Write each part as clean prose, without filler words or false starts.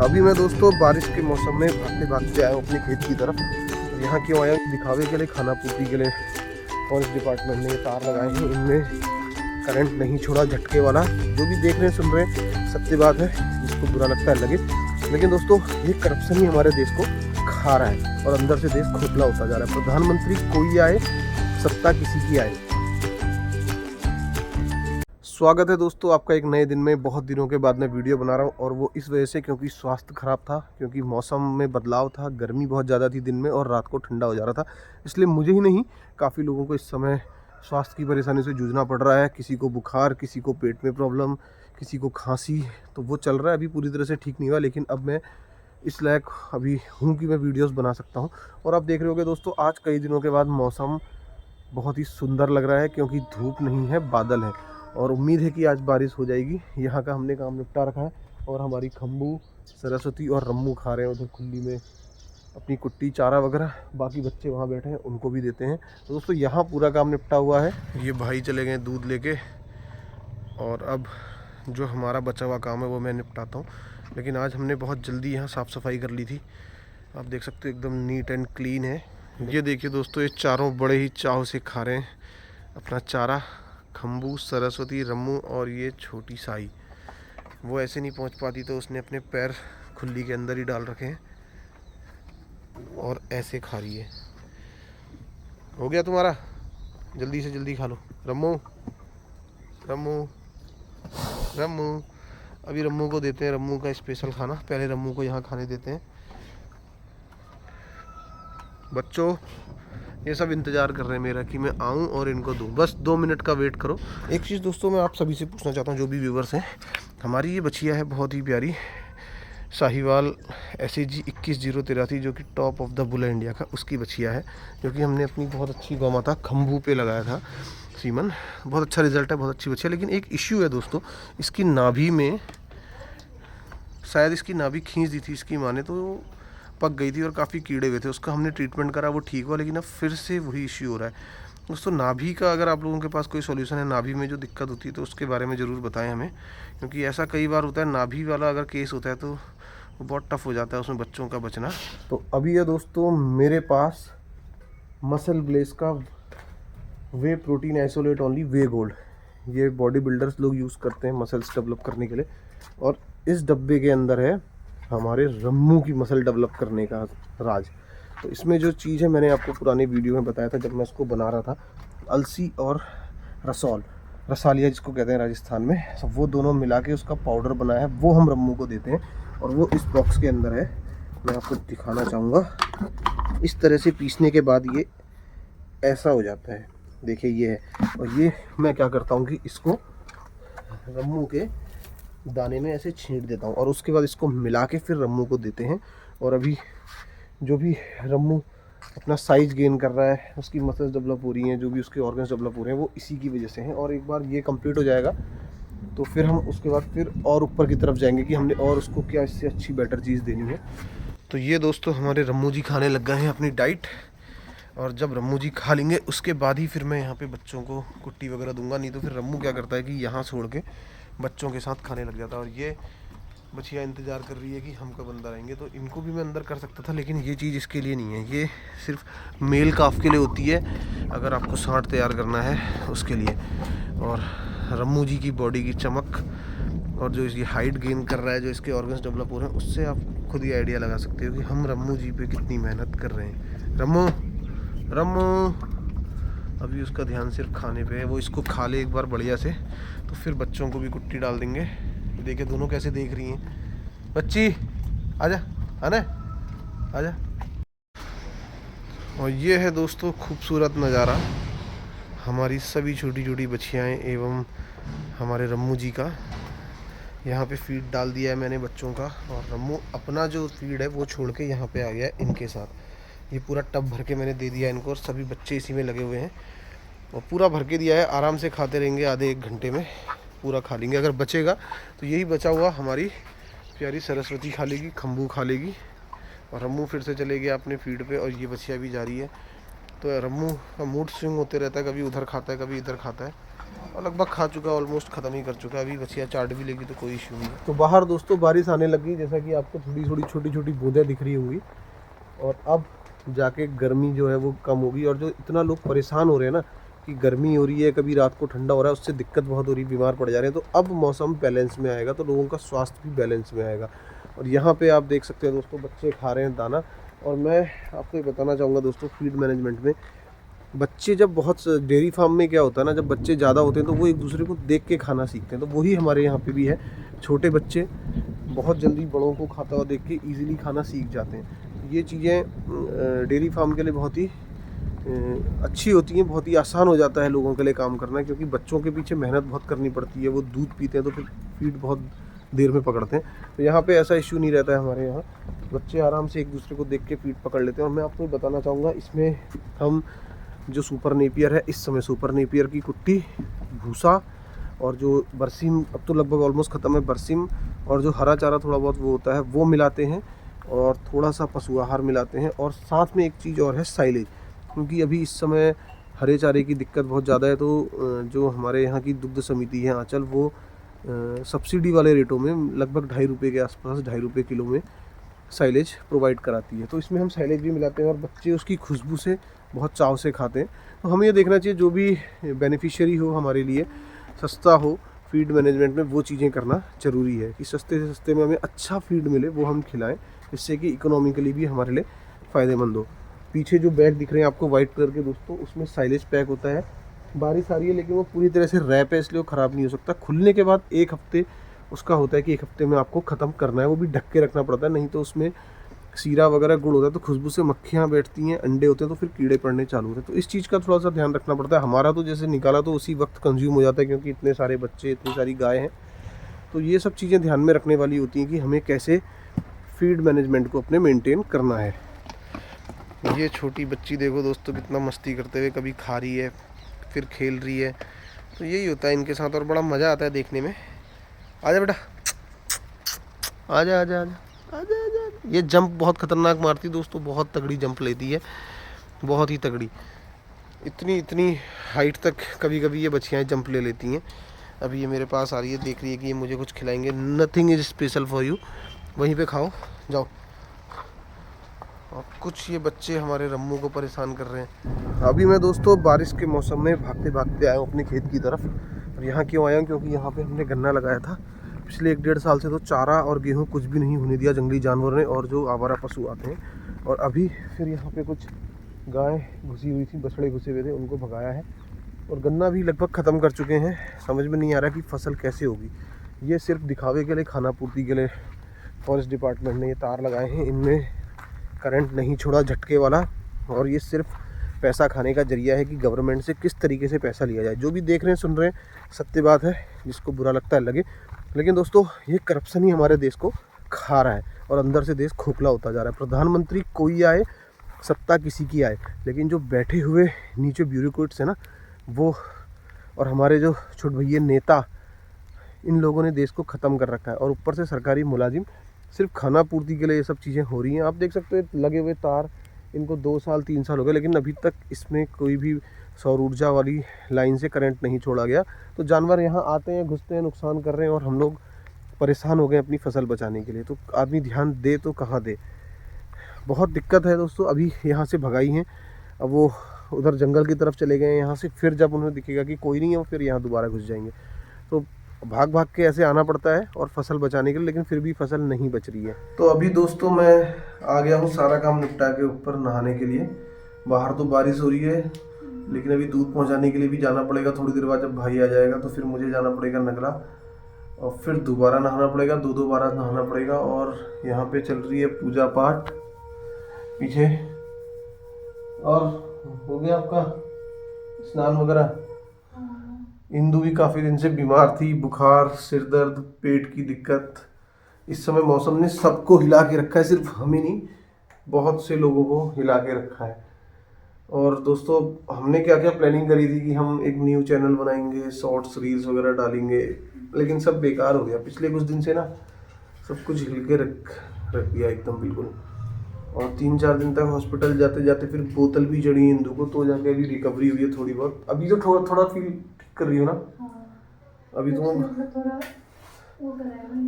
अभी मैं दोस्तों बारिश के मौसम में भागते भागते आया हूँ अपने खेत की तरफ। तो यहाँ क्यों आया हूँ? दिखावे के लिए, खाना पूर्ति के लिए फॉरेस्ट डिपार्टमेंट ने ये तार लगाए हैं, इनमें करंट नहीं छोड़ा झटके वाला। जो भी देख रहे हैं सुन रहे हैं सत्य बात है, जिसको बुरा लगता है लगे। लेकिन दोस्तों ये करप्शन ही हमारे देश को खा रहा है और अंदर से देश खोखला होता जा रहा है। प्रधानमंत्री कोई आए, सत्ता किसी की आए। स्वागत है दोस्तों आपका एक नए दिन में। बहुत दिनों के बाद मैं वीडियो बना रहा हूँ और वो इस वजह से क्योंकि स्वास्थ्य ख़राब था, क्योंकि मौसम में बदलाव था, गर्मी बहुत ज़्यादा थी दिन में और रात को ठंडा हो जा रहा था। इसलिए मुझे ही नहीं, काफ़ी लोगों को इस समय स्वास्थ्य की परेशानी से जूझना पड़ रहा है। किसी को बुखार, किसी को पेट में प्रॉब्लम, किसी को खांसी, तो वो चल रहा है। अभी पूरी तरह से ठीक नहीं हुआ, लेकिन अब मैं इस लायक अभी हूँ कि मैं वीडियोज़ बना सकता हूँ। और आप देख रहे होगे दोस्तों, आज कई दिनों के बाद मौसम बहुत ही सुंदर लग रहा है, क्योंकि धूप नहीं है, बादल है और उम्मीद है कि आज बारिश हो जाएगी। यहाँ का हमने काम निपटा रखा है और हमारी खम्बू, सरस्वती और रम्मू खा रहे हैं उधर खुली में अपनी कुट्टी, चारा वगैरह। बाकी बच्चे वहाँ बैठे हैं, उनको भी देते हैं। तो दोस्तों यहाँ पूरा काम निपटा हुआ है। ये भाई चले गए दूध लेके और अब जो हमारा बचा हुआ काम है वो मैं निपटाता हूँ। लेकिन आज हमने बहुत जल्दी यहाँ साफ़ सफाई कर ली थी। आप देख सकते हो एकदम नीट एंड क्लीन है। ये देखिए दोस्तों, ये चारों बड़े ही चाव से खा रहे हैं अपना चारा। खम्बू, सरस्वती, रम्मू और ये छोटी साई। वो ऐसे नहीं पहुंच पाती तो उसने अपने पैर खुली के अंदर ही डाल रखे हैं और ऐसे खा रही है। हो गया तुम्हारा? जल्दी से जल्दी खा लो। रम्मू, रम्मू, रम्मू। अभी रम्मू को देते हैं रम्मू का स्पेशल खाना। पहले रम्मू को यहाँ खाने देते हैं। बच्चों ये सब इंतज़ार कर रहे हैं मेरा कि मैं आऊँ और इनको दूँ। बस 2 मिनट का वेट करो। एक चीज़ दोस्तों मैं आप सभी से पूछना चाहता हूँ, जो भी व्यूवर्स हैं, हमारी ये बछिया है बहुत ही प्यारी, साहिवाल SAG 21083, जो कि टॉप ऑफ द बुल है इंडिया का, उसकी बछिया है, जो कि हमने अपनी बहुत अच्छी गौ माता खम्बू पे लगाया था सीमन। बहुत अच्छा रिजल्ट है, बहुत अच्छी बछिया। लेकिन एक इश्यू है दोस्तों, इसकी नाभि में शायद इसकी नाभि खींच दी थी इसकी माँ ने, तो पक गई थी और काफ़ी कीड़े हुए थे। उसका हमने ट्रीटमेंट करा, वो ठीक हुआ, लेकिन अब फिर से वही इश्यू हो रहा है दोस्तों। नाभि का अगर आप लोगों के पास कोई सॉल्यूशन है, नाभि में जो दिक्कत होती है, तो उसके बारे में ज़रूर बताएं हमें, क्योंकि ऐसा कई बार होता है। नाभि वाला अगर केस होता है तो वो बहुत टफ हो जाता है उसमें बच्चों का बचना। तो अभी है दोस्तों मेरे पास मसल ब्लेस का whey protein isolate only whey gold, ये बॉडी बिल्डर्स लोग यूज़ करते हैं मसल्स डेवलप करने के लिए। और इस डब्बे के अंदर है हमारे रम्मू की मसल डेवलप करने का राज। तो इसमें जो चीज़ है, मैंने आपको पुरानी वीडियो में बताया था जब मैं इसको बना रहा था, अलसी और रसौल, रसालिया जिसको कहते हैं राजस्थान में, सब वो दोनों मिला के उसका पाउडर बनाया है, वो हम रम्मू को देते हैं और वो इस बॉक्स के अंदर है। मैं आपको दिखाना चाहूँगा। इस तरह से पीसने के बाद ये ऐसा हो जाता है, देखिए ये है। और ये मैं क्या करता हूँ कि इसको रम्मू के दाने में ऐसे छींट देता हूँ और उसके बाद इसको मिला के फिर रम्मू को देते हैं। और अभी जो भी रम्मू अपना साइज गेन कर रहा है, उसकी मसल्स डेवलप हो रही हैं, जो भी उसके ऑर्गन्स डेवलप हो रहे हैं, वो इसी की वजह से हैं। और एक बार ये कंप्लीट हो जाएगा तो फिर हम उसके बाद फिर और ऊपर की तरफ जाएंगे कि हमने और उसको क्या इससे अच्छी बेटर चीज़ देनी है। तो ये दोस्तों हमारे रम्मू जी खाने लग गए हैं अपनी डाइट, और जब रम्मू जी खा लेंगे उसके बाद ही फिर मैं यहाँ पे बच्चों को कुट्टी वगैरह दूंगा। नहीं तो फिर रम्मू क्या करता है कि यहाँ छोड़ के बच्चों के साथ खाने लग जाता है। और ये बच्चियाँ इंतज़ार कर रही है कि हम कब अंदर आएंगे। तो इनको भी मैं अंदर कर सकता था, लेकिन ये चीज़ इसके लिए नहीं है, ये सिर्फ मेल काफ के लिए होती है, अगर आपको सांड तैयार करना है उसके लिए। और रम्मू जी की बॉडी की चमक और जो इसकी हाइट गेन कर रहा है, जो इसके ऑर्गन्स डेवलप हो रहे हैं, उससे आप खुद ही आइडिया लगा सकते हो कि हम रम्मू जी पे कितनी मेहनत कर रहे हैं। रम्मू, रम्मू, अभी उसका ध्यान सिर्फ खाने पे है। वो इसको खा ले एक बार बढ़िया से, तो फिर बच्चों को भी कुट्टी डाल देंगे। देखिए दोनों कैसे देख रही हैं। बच्ची आजा, आना आजा। और ये है दोस्तों खूबसूरत नज़ारा, हमारी सभी छोटी छोटी बच्चियाँ एवं हमारे रम्मू जी का। यहाँ पे फीड डाल दिया है मैंने बच्चों का, और रम्मू अपना जो फीड है वो छोड़ के यहाँ पे आ गया है इनके साथ। ये पूरा टब भर के मैंने दे दिया इनको और सभी बच्चे इसी में लगे हुए हैं। और पूरा भर के दिया है, आराम से खाते रहेंगे, आधे 1 घंटे में पूरा खा लेंगे। अगर बचेगा तो यही बचा हुआ हमारी प्यारी सरस्वती खा लेगी, खम्बू खा लेगी, और रम्मू फिर से चले गया अपने फीड पे। और ये बच्चियाँ भी जा रही है। तो रम्मू का मूड स्विंग होते रहता है, कभी उधर खाता है कभी इधर खाता है। और लगभग खा चुका, ऑलमोस्ट ख़त्म ही कर चुका है। अभी बचिया चाट भी लेगी तो कोई इशू नहीं है। तो बाहर दोस्तों बारिश आने लगी, जैसा कि आपको थोड़ी थोड़ी छोटी छोटी बूंदें दिख रही होंगी। और अब जाके गर्मी जो है वो कम होगी। और जो इतना लोग परेशान हो रहे हैं ना कि गर्मी हो रही है, कभी रात को ठंडा हो रहा है, उससे दिक्कत बहुत हो रही है, बीमार पड़ जा रहे हैं। तो अब मौसम बैलेंस में आएगा तो लोगों का स्वास्थ्य भी बैलेंस में आएगा। और यहाँ पे आप देख सकते हैं दोस्तों, बच्चे खा रहे हैं दाना। और मैं आपको ये बताना चाहूँगा दोस्तों, फीड मैनेजमेंट में बच्चे जब बहुत, डेयरी फार्म में क्या होता है ना, जब बच्चे ज़्यादा होते हैं तो वो एक दूसरे को देख के खाना सीखते हैं। तो वही हमारे यहाँ पे भी है, छोटे बच्चे बहुत जल्दी बड़ों को खाता हुआ देख के ईजिली खाना सीख जाते हैं। ये चीज़ें डेयरी फार्म के लिए बहुत ही अच्छी होती हैं, बहुत ही आसान हो जाता है लोगों के लिए काम करना, क्योंकि बच्चों के पीछे मेहनत बहुत करनी पड़ती है। वो दूध पीते हैं तो फिर फीड बहुत देर में पकड़ते हैं। तो यहाँ पे ऐसा इश्यू नहीं रहता है हमारे यहाँ, बच्चे आराम से एक दूसरे को देख के फीड पकड़ लेते हैं। और मैं आपको बताना चाहूँगा, इसमें हम जो सुपर नेपियर है, इस समय सुपर नेपियर की कुट्टी, भूसा और जो बरसीम, अब तो लगभग ऑलमोस्ट ख़त्म है, बरसीम और जो हरा चारा थोड़ा बहुत वो होता है वो मिलाते हैं, और थोड़ा सा पशु आहार मिलाते हैं। और साथ में एक चीज़ और है, साइलेज, क्योंकि अभी इस समय हरे चारे की दिक्कत बहुत ज़्यादा है। तो जो हमारे यहाँ की दुग्ध समिति है आंचल, वो सब्सिडी वाले रेटों में लगभग 2.5 रुपये के आसपास, 2.5 रुपये किलो में साइलेज प्रोवाइड कराती है। तो इसमें हम साइलेज भी मिलाते हैं और बच्चे उसकी खुशबू से बहुत चाव से खाते हैं। तो हमें ये देखना चाहिए, जो भी बेनिफिशियरी हो हमारे लिए, सस्ता हो फीड मैनेजमेंट में, वो चीज़ें करना ज़रूरी है कि सस्ते से सस्ते में हमें अच्छा फीड मिले, वो हम खिलाएं, जिससे कि इकोनॉमिकली भी हमारे लिए फ़ायदेमंद हो। पीछे जो बैग दिख रहे हैं आपको वाइट कलर के दोस्तों, उसमें साइलेज पैक होता है। बारिश आ रही है लेकिन वो पूरी तरह से रैप है, इसलिए वो ख़राब नहीं हो सकता। खुलने के बाद 1 हफ्ते उसका होता है कि 1 हफ्ते में आपको ख़त्म करना है, वो भी ढक के रखना पड़ता है, नहीं तो उसमें सीरा वगैरह गुड़ होता है, तो खुशबू से मक्खियाँ बैठती हैं, अंडे होते हैं, तो फिर कीड़े पड़ने चालू होते हैं। तो इस चीज़ का थोड़ा सा ध्यान रखना पड़ता है। हमारा तो जैसे निकाला तो उसी वक्त कंज्यूम हो जाता है, क्योंकि इतने सारे बच्चे, इतनी सारी गाय हैं। तो ये सब चीज़ें ध्यान में रखने वाली होती हैं कि हमें कैसे फीड मैनेजमेंट को अपने मेंटेन करना है। ये छोटी बच्ची देखो दोस्तों, कितना मस्ती करते हुए, कभी खा रही है फिर खेल रही है। तो यही होता है इनके साथ और बड़ा मज़ा आता है देखने में। आजा बेटा, आजा आजा आजा आजा आजा। ये जंप बहुत ख़तरनाक मारती है दोस्तों, बहुत तगड़ी जंप लेती है, बहुत ही तगड़ी। इतनी हाइट तक कभी कभी ये बच्चियाँ जंप ले लेती हैं। अभी ये मेरे पास आ रही है, देख रही है कि ये मुझे कुछ खिलाएंगे। Nothing is special for you, वहीं पे खाओ, जाओ। और कुछ ये बच्चे हमारे रम्मू को परेशान कर रहे हैं। अभी मैं दोस्तों बारिश के मौसम में भागते भागते आया हूँ अपने खेत की तरफ। और यहाँ क्यों आया हूँ, क्योंकि यहाँ पे हमने गन्ना लगाया था। पिछले 1-1.5 साल से तो चारा और गेहूँ कुछ भी नहीं होने दिया जंगली जानवरों ने, और जो आवारा पशु आते हैं। और अभी फिर यहाँ पे कुछ गाय घुसी हुई थी, बछड़े घुसे हुए थे, उनको भगाया है। और गन्ना भी लगभग ख़त्म कर चुके हैं। समझ में नहीं आ रहा कि फसल कैसे होगी। ये सिर्फ दिखावे के लिए, खाना पूर्ति के लिए फॉरेस्ट डिपार्टमेंट ने ये तार लगाए हैं, इनमें करंट नहीं छोड़ा झटके वाला। और ये सिर्फ पैसा खाने का जरिया है कि गवर्नमेंट से किस तरीके से पैसा लिया जाए। जो भी देख रहे हैं, सुन रहे हैं, सत्य बात है, जिसको बुरा लगता है लगे। लेकिन दोस्तों, ये करप्शन ही हमारे देश को खा रहा है और अंदर से देश खोखला होता जा रहा है। प्रधानमंत्री कोई आए, सत्ता किसी की आए, लेकिन जो बैठे हुए नीचे ब्यूरोक्रेट्स हैं ना, वो और हमारे जो छोट भैया नेता, इन लोगों ने देश को ख़त्म कर रखा है। और ऊपर से सरकारी मुलाजिम, सिर्फ खाना पूर्ति के लिए ये सब चीज़ें हो रही हैं। आप देख सकते हैं लगे हुए तार, इनको 2 साल 3 साल हो गए, लेकिन अभी तक इसमें कोई भी सौर ऊर्जा वाली लाइन से करंट नहीं छोड़ा गया। तो जानवर यहाँ आते हैं, घुसते हैं, नुकसान कर रहे हैं, और हम लोग परेशान हो गए अपनी फसल बचाने के लिए। तो आदमी ध्यान दे तो कहाँ दे, बहुत दिक्कत है दोस्तों। अभी यहाँ से भगाई हैं, अब वो उधर जंगल की तरफ चले गए हैं। यहाँ से फिर जब उन्हें दिखेगा कि कोई नहीं है, वो फिर यहाँ दोबारा घुस जाएंगे। तो भाग भाग के ऐसे आना पड़ता है और फसल बचाने के लिए, लेकिन फिर भी फसल नहीं बच रही है। तो अभी दोस्तों मैं आ गया हूँ सारा काम निपटा के ऊपर नहाने के लिए। बाहर तो बारिश हो रही है, लेकिन अभी दूध पहुँचाने के लिए भी जाना पड़ेगा। थोड़ी देर बाद जब भाई आ जाएगा तो फिर मुझे जाना पड़ेगा नगरा, और फिर दोबारा नहाना पड़ेगा, 2 बार नहाना पड़ेगा। और यहाँ पे चल रही है पूजा पाठ पीछे। और हो गया आपका स्नान वगैरह? इंदु भी काफ़ी दिन से बीमार थी, बुखार, सिर दर्द, पेट की दिक्कत। इस समय मौसम ने सबको हिला के रखा है, सिर्फ हमें नहीं, बहुत से लोगों को हिला के रखा है। और दोस्तों, हमने क्या क्या प्लानिंग करी थी कि हम एक न्यू चैनल बनाएंगे, शॉर्ट्स रील्स वगैरह डालेंगे, लेकिन सब बेकार हो गया। पिछले कुछ दिन से ना सब कुछ हिल के रख दिया एकदम बिल्कुल। और 3-4 दिन तक हॉस्पिटल जाते जाते फिर बोतल भी चढ़ी इंदु को, तो जाके अभी रिकवरी हुई है थोड़ी बहुत। अभी तो थोड़ा फील कर रही हो ना? अभी तुम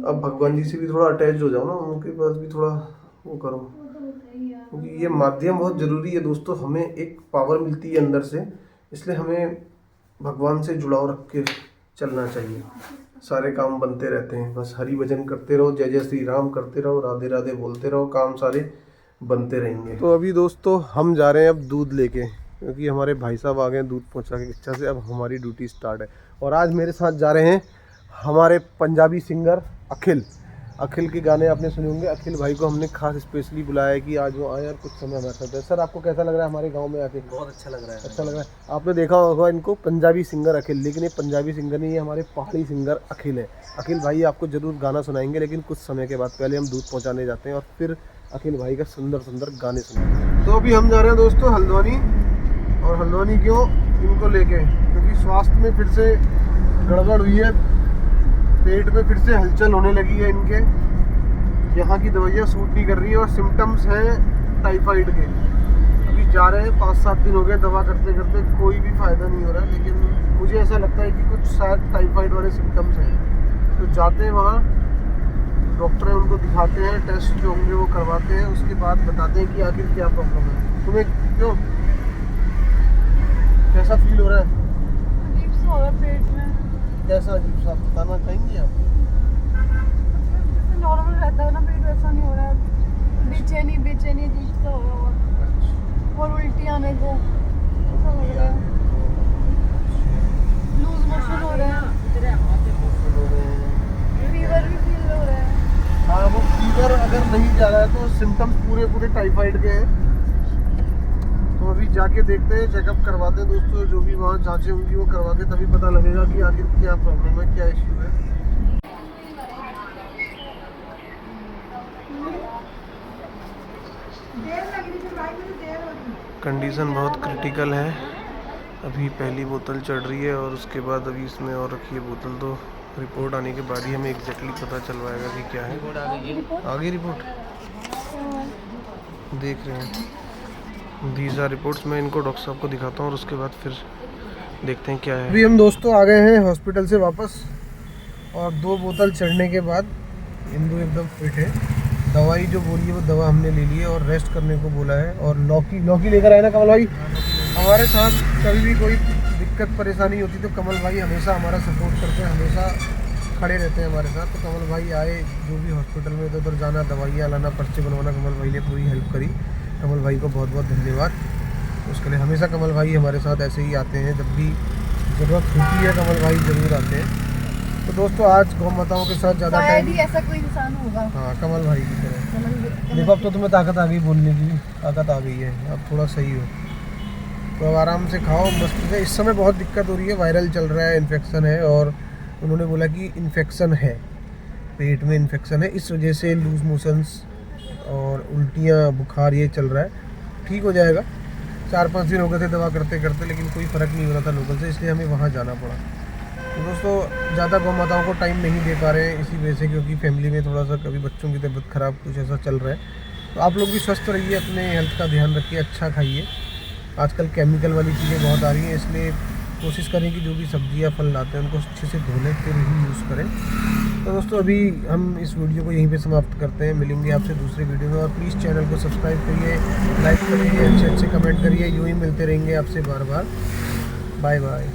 अब भगवान जी से भी थोड़ा अटैच हो जाओ ना, उनके पास भी थोड़ा वो करो, क्योंकि ये माध्यम बहुत ज़रूरी है दोस्तों। हमें एक पावर मिलती है अंदर से, इसलिए हमें भगवान से जुड़ाव रख के चलना चाहिए। सारे काम बनते रहते हैं, बस हरि भजन करते रहो, जय जय श्री राम करते रहो, राधे राधे बोलते रहो, काम सारे बनते रहेंगे। तो अभी दोस्तों हम जा रहे हैं अब दूध लेके, क्योंकि हमारे भाई साहब आ गए दूध पहुंचा के इच्छा से। अब हमारी ड्यूटी स्टार्ट है। और आज मेरे साथ जा रहे हैं हमारे पंजाबी सिंगर अखिल। अखिल के गाने आपने सुने होंगे। अखिल भाई को हमने खास स्पेशली बुलाया है कि आज वो आए और कुछ समय हमारे साथ है। सर आपको कैसा लग रहा है हमारे गांव में आके? बहुत अच्छा लग रहा है। अच्छा लग रहा है। आपने देखा होगा इनको पंजाबी सिंगर अखिल, लेकिन ये पंजाबी सिंगर नहीं, ये हमारे पहाड़ी सिंगर अखिल है। अखिल भाई आपको ज़रूर गाना सुनाएंगे, लेकिन कुछ समय के बाद। पहले हम दूध पहुँचाने जाते हैं और फिर अखिल भाई का सुंदर सुंदर गाने सुनाएंगे। तो अभी हम जा रहे हैं दोस्तों हल्द्वानी। और हल्द्वानी क्यों? इनको लेके, क्योंकि स्वास्थ्य में फिर से गड़बड़ हुई है, पेट में फिर से हलचल होने लगी है इनके। यहाँ की दवाइयाँ सूट नहीं कर रही है और सिम्टम्स हैं टाइफाइड के। अभी जा रहे हैं, 5-7 दिन हो गए दवा करते करते, कोई भी फ़ायदा नहीं हो रहा है। लेकिन मुझे ऐसा लगता है कि कुछ शायद टाइफाइड वाले सिम्टम्स हैं। तो जाते हैं वहाँ, डॉक्टर है उनको दिखाते हैं, टेस्ट जो होंगे वो करवाते हैं, उसके बाद बताते हैं कि आखिर क्या प्रॉब्लम है। तुम्हें क्यों, कैसा फील हो रहा है? अजीब सा हो रहा है पेट में। कैसा अजीब सा, बताना चाहेंगी आप? नॉर्मल रहता है ना पेट, वैसा नहीं हो रहा है। बेचैनी अजीब सा हो रहा है और उल्टी आने को ऐसा लग रहा है। लूज मोशन हो रहा है, फीवर भी फील हो रहा है। हाँ, वो फीवर अगर नहीं जा रहा है तो सिम्टम्स पूरे टाइफाइड के हैं। तो अभी जाके देखते हैं, चेकअप करवाते हैं दोस्तों। जो भी वहाँ जांचें होंगी वो करवा के तभी पता लगेगा कि आखिर क्या प्रॉब्लम है, क्या इश्यू है। कंडीशन बहुत क्रिटिकल है। अभी पहली बोतल चढ़ रही है और उसके बाद अभी इसमें और रखी है बोतल। तो रिपोर्ट आने के बाद ही हमें एग्जैक्टली पता चल पाएगा कि क्या है। आगे रिपोर्ट देख रहे हैं, दीज आर रिपोर्ट्स। मैं इनको डॉक्टर साहब को दिखाता हूँ और उसके बाद फिर देखते हैं क्या है। अभी हम दोस्तों आ गए हैं हॉस्पिटल से वापस, और 2 बोतल चढ़ने के बाद इंदु एकदम फिट है। दवाई जो बोली है वो दवा हमने ले ली है और रेस्ट करने को बोला है। और लौकी लेकर आए ना कमल भाई। हमारे साथ कभी भी कोई दिक्कत परेशानी होती तो कमल भाई हमेशा हमारा सपोर्ट करते हैं, हमेशा खड़े रहते हैं हमारे साथ। तो कमल भाई आए, जो भी हॉस्पिटल में इधर उधर जाना, दवाइयाँ लाना, पर्चे बनवाना, कमल भाई ने पूरी हेल्प करी। कमल भाई को बहुत बहुत धन्यवाद। उसके लिए हमेशा कमल भाई हमारे साथ ऐसे ही आते हैं, जब भी ज़रूरत होती है कमल भाई ज़रूर आते हैं। तो दोस्तों आज गौ माताओं के साथ ज़्यादा टाइम, ऐसा कोई इंसान होगा। हाँ कमल भाई की तरह। देखो अब तो तुम्हें ताकत आ गई, बोलने की भी ताकत आ गई है, अब थोड़ा सही हो। तो अब आराम से खाओ, मस्त से। इस समय बहुत दिक्कत हो रही है, वायरल चल रहा है, इन्फेक्शन है। और उन्होंने बोला कि इन्फेक्शन है, पेट में इन्फेक्शन है, इस वजह से लूज मोशंस और उल्टियाँ, बुखार ये चल रहा है। ठीक हो जाएगा। 4-5 दिन हो गए थे दवा करते करते, लेकिन कोई फ़र्क नहीं हो रहा था लोकल से, इसलिए हमें वहाँ जाना पड़ा। तो दोस्तों ज़्यादा गौ माताओं को टाइम नहीं दे पा रहे हैं इसी वजह से, क्योंकि फैमिली में थोड़ा सा कभी बच्चों की तबीयत ख़राब, कुछ ऐसा चल रहा है। तो आप लोग भी स्वस्थ रहिए, अपने हेल्थ का ध्यान रखिए, अच्छा खाइए। आजकल केमिकल वाली चीज़ें बहुत आ रही हैं, इसलिए कोशिश करें कि जो भी सब्जियां फल लाते हैं उनको अच्छे से धो लें, फिर ही यूज़ करें। तो दोस्तों अभी हम इस वीडियो को यहीं पे समाप्त करते हैं। मिलेंगे आपसे दूसरे वीडियो में। और प्लीज़ चैनल को सब्सक्राइब करिए, लाइक करिए, अच्छे अच्छे कमेंट करिए। यूँ ही मिलते रहेंगे आपसे बार बार। Bye bye.